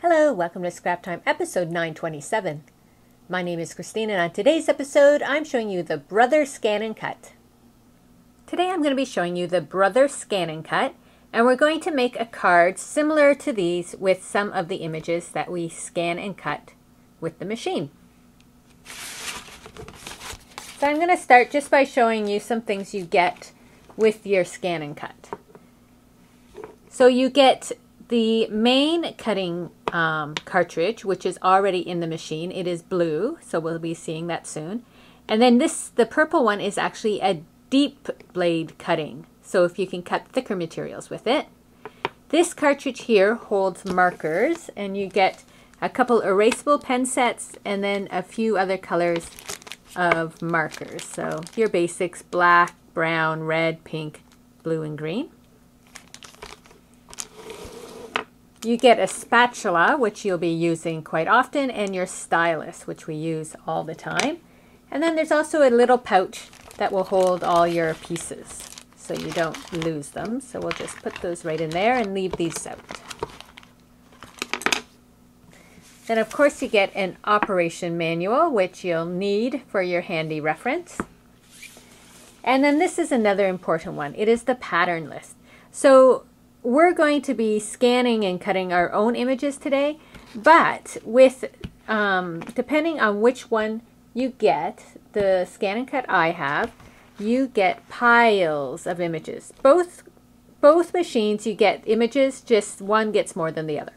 Hello, welcome to Scrap Time episode 927. My name is Christine and on today's episode I'm showing you the Brother Scan and Cut. Today I'm going to be showing you the Brother Scan and Cut, and we're going to make a card similar to these with some of the images that we scan and cut with the machine. So I'm going to start just by showing you some things you get with your scan and cut. So you get the main cutting cartridge, which is already in the machine. It is blue, so we'll be seeing that soon. And then the purple one is actually a deep blade cutting, so if you can cut thicker materials with it. This cartridge here holds markers, and you get a couple erasable pen sets and then a few other colors of markers. So your basics: black, brown, red, pink, blue, and green. You get a spatula, which you'll be using quite often, and your stylus, which we use all the time. And then there's also a little pouch that will hold all your pieces so you don't lose them. So we'll just put those right in there and leave these out. Then of course you get an operation manual, which you'll need for your handy reference. And then this is another important one. It is the pattern list. So we're going to be scanning and cutting our own images today, but with depending on which one you get, the scan and cut I have, you get piles of images. Both machines you get images, just one gets more than the other.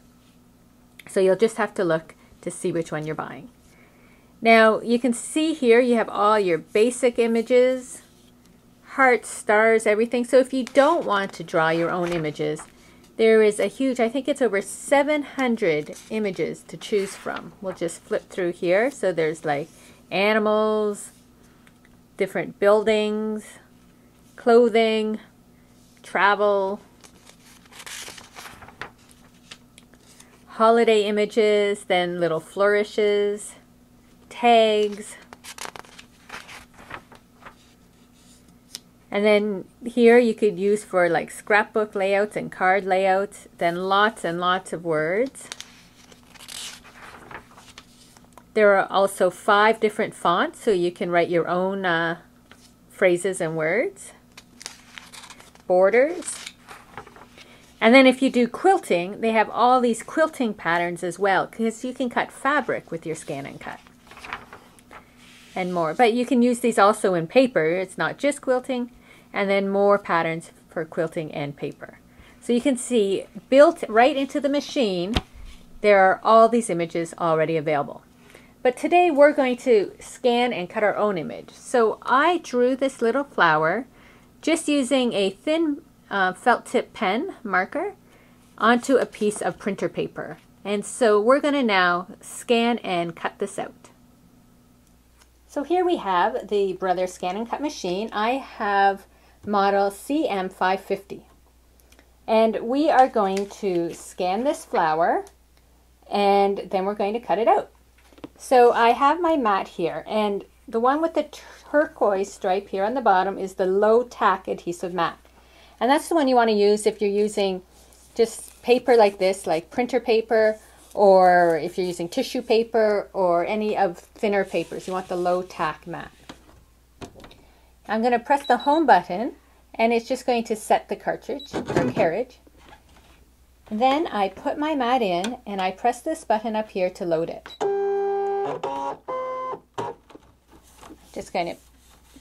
So you'll just have to look to see which one you're buying. Now you can see here you have all your basic images, hearts, stars, everything. So if you don't want to draw your own images, there is a huge, I think it's over 700 images to choose from. We'll just flip through here. So there's like animals, different buildings, clothing, travel, holiday images, then little flourishes, tags. And then here you could use for like scrapbook layouts and card layouts, then lots and lots of words. There are also 5 different fonts, so you can write your own phrases and words. Borders. And then if you do quilting, they have all these quilting patterns as well, because you can cut fabric with your scan and cut. And more. But you can use these also in paper. It's not just quilting. And then more patterns for quilting and paper. So you can see built right into the machine, there are all these images already available. But today we're going to scan and cut our own image. So I drew this little flower just using a thin felt tip pen marker onto a piece of printer paper. And so we're going to now scan and cut this out. So here we have the Brother Scan and Cut machine. I have model CM550. And we are going to scan this flower and then we're going to cut it out. So I have my mat here, and the one with the turquoise stripe here on the bottom is the low tack adhesive mat. And that's the one you want to use if you're using just paper like this, like printer paper, or if you're using tissue paper or any of thinner papers. You want the low tack mat. I'm going to press the home button and it's just going to set the cartridge or carriage. Then I put my mat in and I press this button up here to load it. Just going to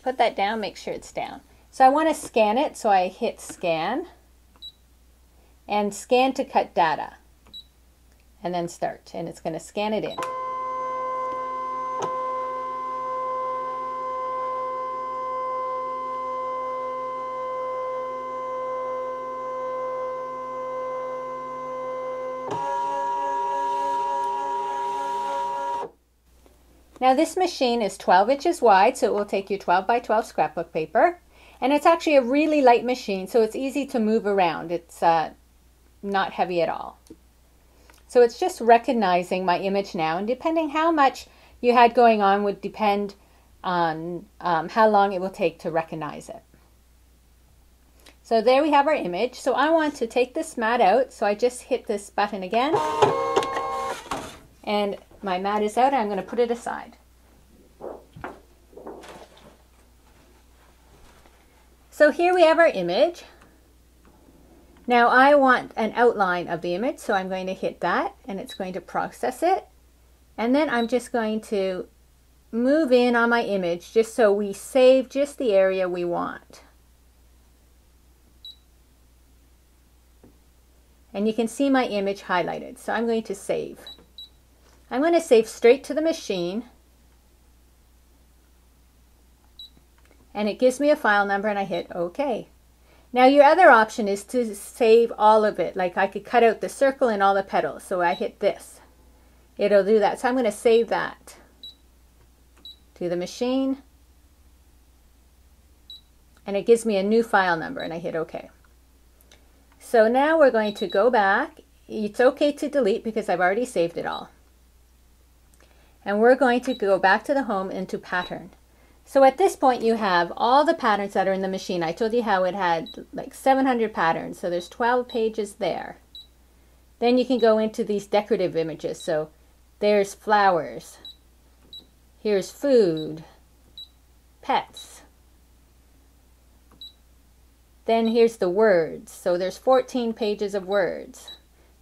put that down, make sure it's down. So I want to scan it, so I hit scan and scan to cut data and then start, and it's going to scan it in. Now this machine is 12 inches wide, so it will take you 12 by 12 scrapbook paper. And it's actually a really light machine, so it's easy to move around. It's not heavy at all. So it's just recognizing my image now, and depending how much you had going on would depend on how long it will take to recognize it. So there we have our image. So I want to take this mat out, so I just hit this button again. And my mat is out. I'm going to put it aside. So here we have our image. Now I want an outline of the image, so I'm going to hit that and it's going to process it. And then I'm just going to move in on my image just so we save just the area we want. And you can see my image highlighted. So I'm going to save. I'm going to save straight to the machine. And it gives me a file number and I hit OK. Now your other option is to save all of it. Like I could cut out the circle and all the petals. So I hit this. It'll do that. So I'm going to save that to the machine. And it gives me a new file number and I hit OK. So now we're going to go back. It's okay to delete because I've already saved it all. And we're going to go back to the home into pattern. So at this point you have all the patterns that are in the machine. I told you how it had like 700 patterns. So there's 12 pages there. Then you can go into these decorative images. So there's flowers. Here's food. Pets. Then here's the words. So there's 14 pages of words.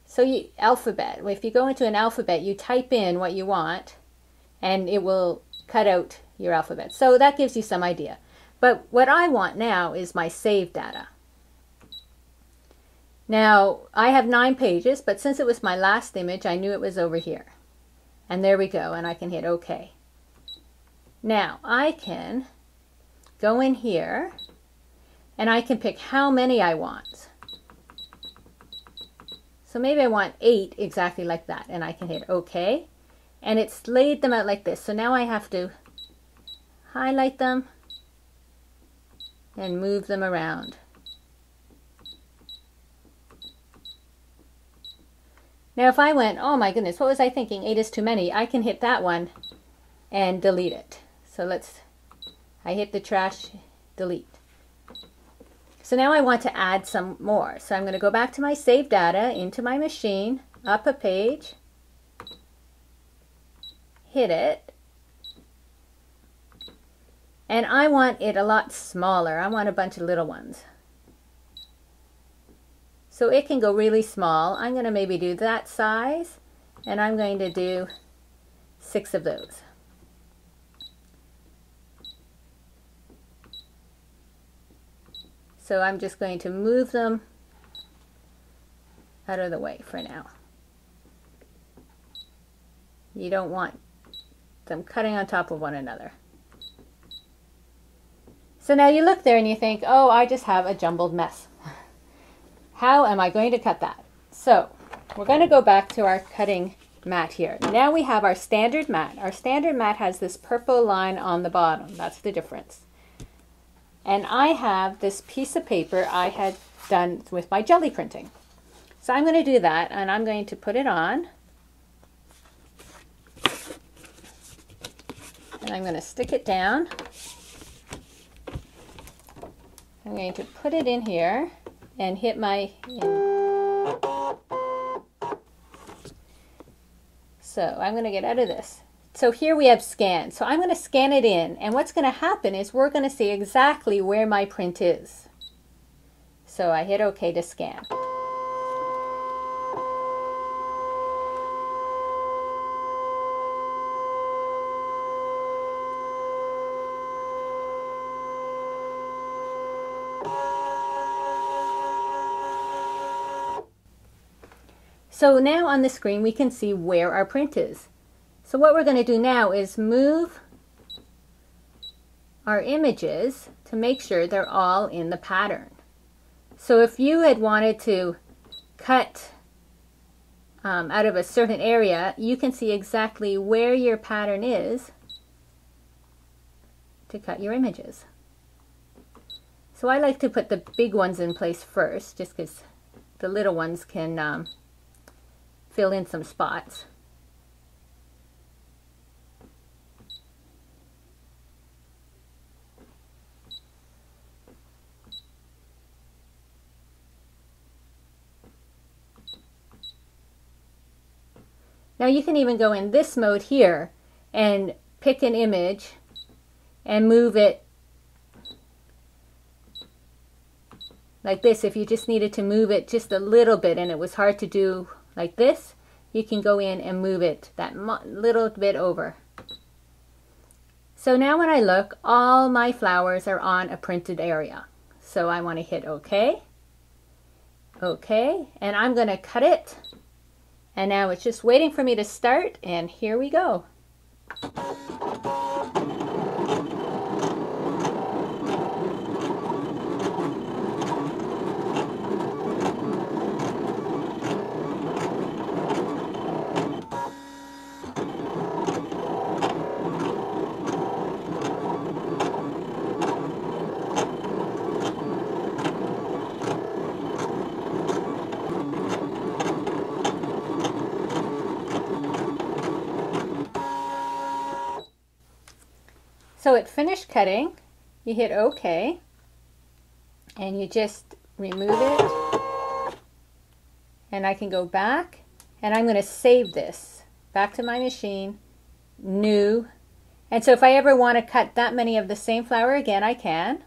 So alphabet. If you go into an alphabet, you type in what you want and it will cut out your alphabet. So that gives you some idea. But what I want now is my save data. Now I have 9 pages, but since it was my last image, I knew it was over here. And there we go, and I can hit OK. Now I can go in here and I can pick how many I want. So maybe I want 8 exactly like that, and I can hit OK. And it's laid them out like this. So now I have to highlight them and move them around. Now if I went, oh my goodness, what was I thinking? 8 is too many. I can hit that one and delete it. So I hit the trash, delete. So now I want to add some more. So I'm going to go back to my save data, into my machine, up a page, hit it, and I want it a lot smaller. I want a bunch of little ones. So it can go really small. I'm going to maybe do that size, and I'm going to do 6 of those. So I'm just going to move them out of the way for now. You don't want them cutting on top of one another. So now you look there and you think, oh, I just have a jumbled mess. How am I going to cut that? So we're going to go back to our cutting mat here. Now we have our standard mat. Our standard mat has this purple line on the bottom. That's the difference. And I have this piece of paper I had done with my jelly printing. So I'm going to do that, and I'm going to put it on. And I'm going to stick it down. I'm going to put it in here and hit my... So I'm going to get out of this. So here we have scan. So I'm going to scan it in, and what's going to happen is we're going to see exactly where my print is. So I hit OK to scan. So now on the screen we can see where our print is. So what we're going to do now is move our images to make sure they're all in the pattern. So if you had wanted to cut out of a certain area, you can see exactly where your pattern is to cut your images. So I like to put the big ones in place first, just because the little ones can fill in some spots. Now you can even go in this mode here and pick an image and move it like this. If you just needed to move it just a little bit and it was hard to do like this, you can go in and move it that little bit over. So now when I look, all my flowers are on a printed area. So I want to hit OK. OK, and I'm going to cut it. And now it's just waiting for me to start, and here we go. So it finished cutting, you hit OK, and you just remove it, and I can go back, and I'm going to save this back to my machine, new, and so if I ever want to cut that many of the same flower again, I can.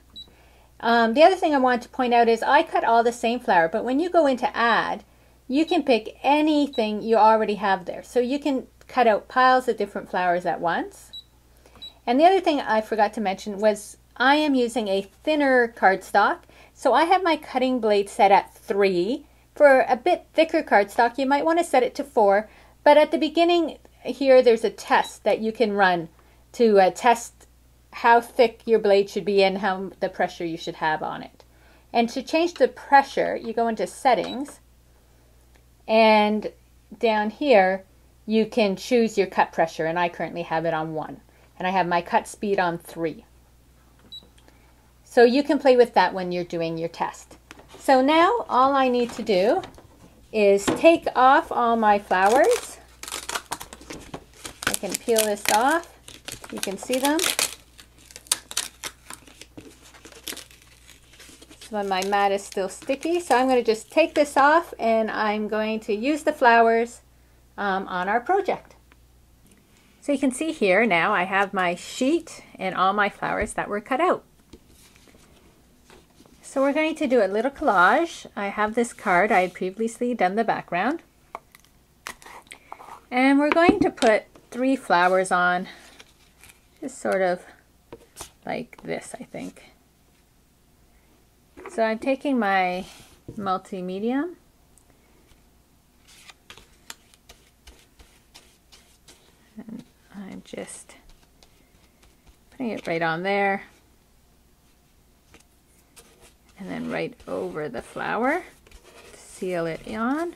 The other thing I want to point out is I cut all the same flower, but when you go into add, you can pick anything you already have there. So you can cut out piles of different flowers at once. And the other thing I forgot to mention was I am using a thinner cardstock. So I have my cutting blade set at 3. For a bit thicker cardstock, you might want to set it to 4. But at the beginning here, there's a test that you can run to test how thick your blade should be and how the pressure you should have on it. And to change the pressure, you go into settings. And down here, you can choose your cut pressure. And I currently have it on 1. And I have my cut speed on 3. So you can play with that when you're doing your test. So now all I need to do is take off all my flowers. I can peel this off. You can see them. So my mat is still sticky. So I'm going to just take this off and I'm going to use the flowers on our project. So you can see here now I have my sheet and all my flowers that were cut out. So we're going to do a little collage. I have this card. I had previously done the background. And we're going to put 3 flowers on, just sort of like this, I think. So I'm taking my multi-medium. And I'm just putting it right on there. And then right over the flower, seal it on.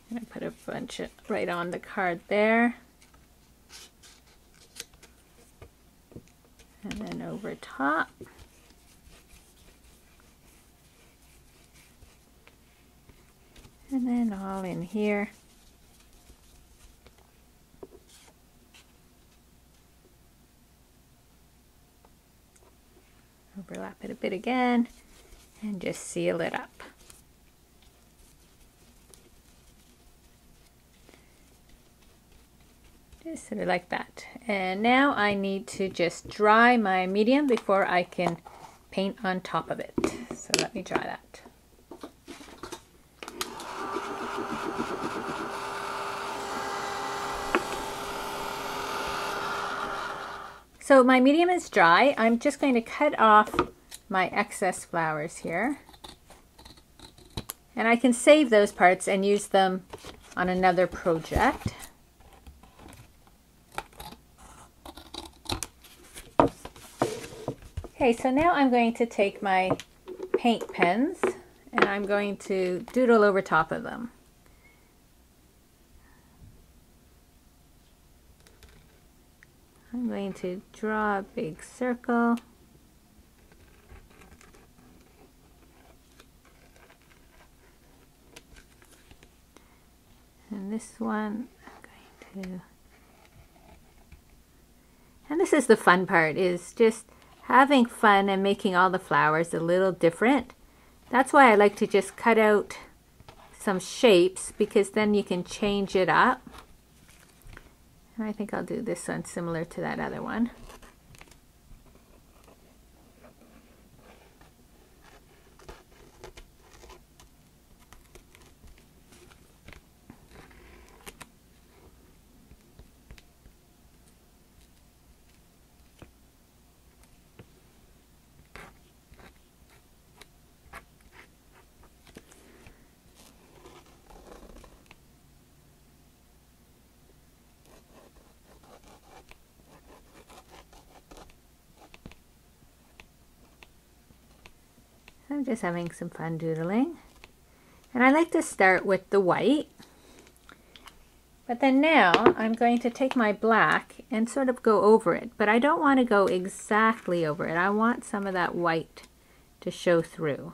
And I put a bunch of right on the card there. And then over top. And then all in here. Overlap it a bit again and just seal it up. Just sort of like that. And now I need to just dry my medium before I can paint on top of it. So let me dry that. So my medium is dry. I'm just going to cut off my excess flowers here. And I can save those parts and use them on another project. Okay, so now I'm going to take my paint pens and I'm going to doodle over top of them. I'm going to draw a big circle. And this one, I'm going to... And this is the fun part, is just having fun and making all the flowers a little different. That's why I like to just cut out some shapes, because then you can change it up. And I think I'll do this one similar to that other one. I'm just having some fun doodling. And I like to start with the white. But then now I'm going to take my black and sort of go over it. But I don't want to go exactly over it. I want some of that white to show through.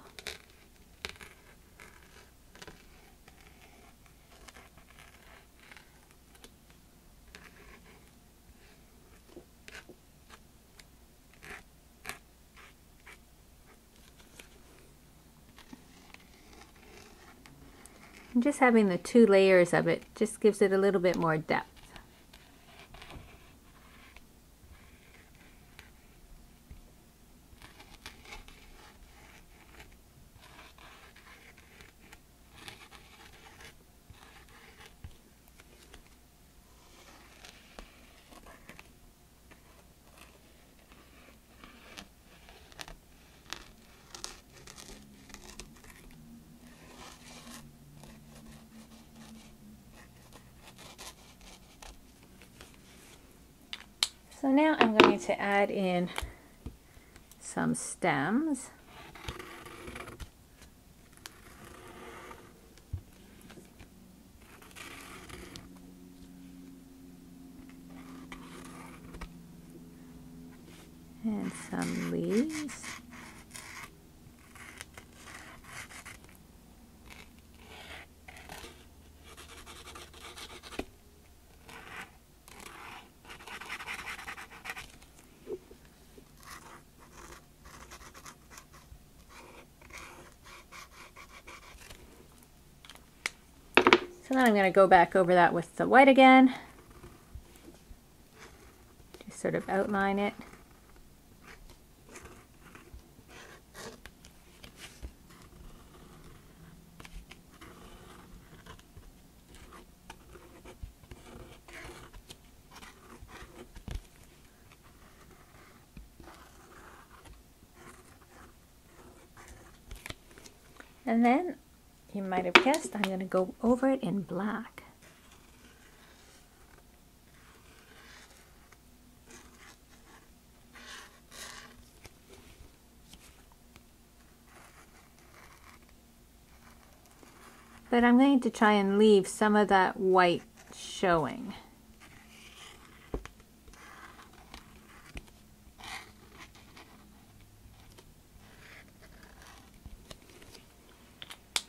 And just having the two layers of it just gives it a little bit more depth. So now I'm going to add in some stems. And some leaves. So then I'm going to go back over that with the white again. Just sort of outline it. And then, you might have guessed, I'm going to go over it in black. But I'm going to try and leave some of that white showing.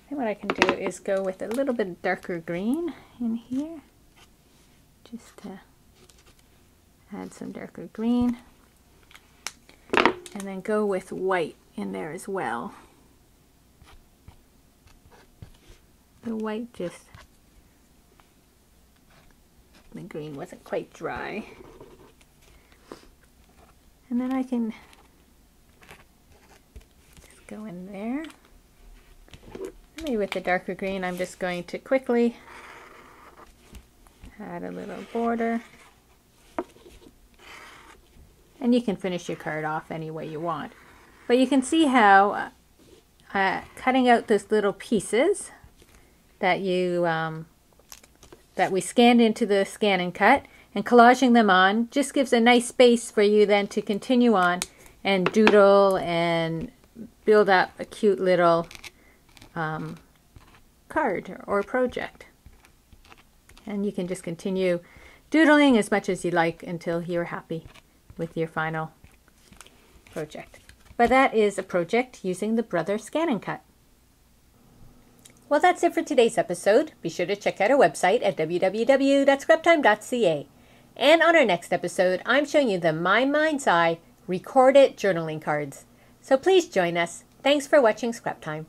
What I can do is go with a little bit darker green in here, just to add some darker green, and then go with white in there as well. The white just, the green wasn't quite dry. And then I can just go in there. Maybe with the darker green, I'm just going to quickly add a little border. And you can finish your card off any way you want. But you can see how cutting out those little pieces that that we scanned into the scan and cut and collaging them on just gives a nice space for you then to continue on and doodle and build up a cute little card or project. And you can just continue doodling as much as you like until you're happy with your final project. But that is a project using the Brother Scan and Cut. Well, that's it for today's episode. Be sure to check out our website at www.scraptime.ca. And on our next episode, I'm showing you the My Mind's Eye recorded journaling cards. So please join us. Thanks for watching Scrap Time.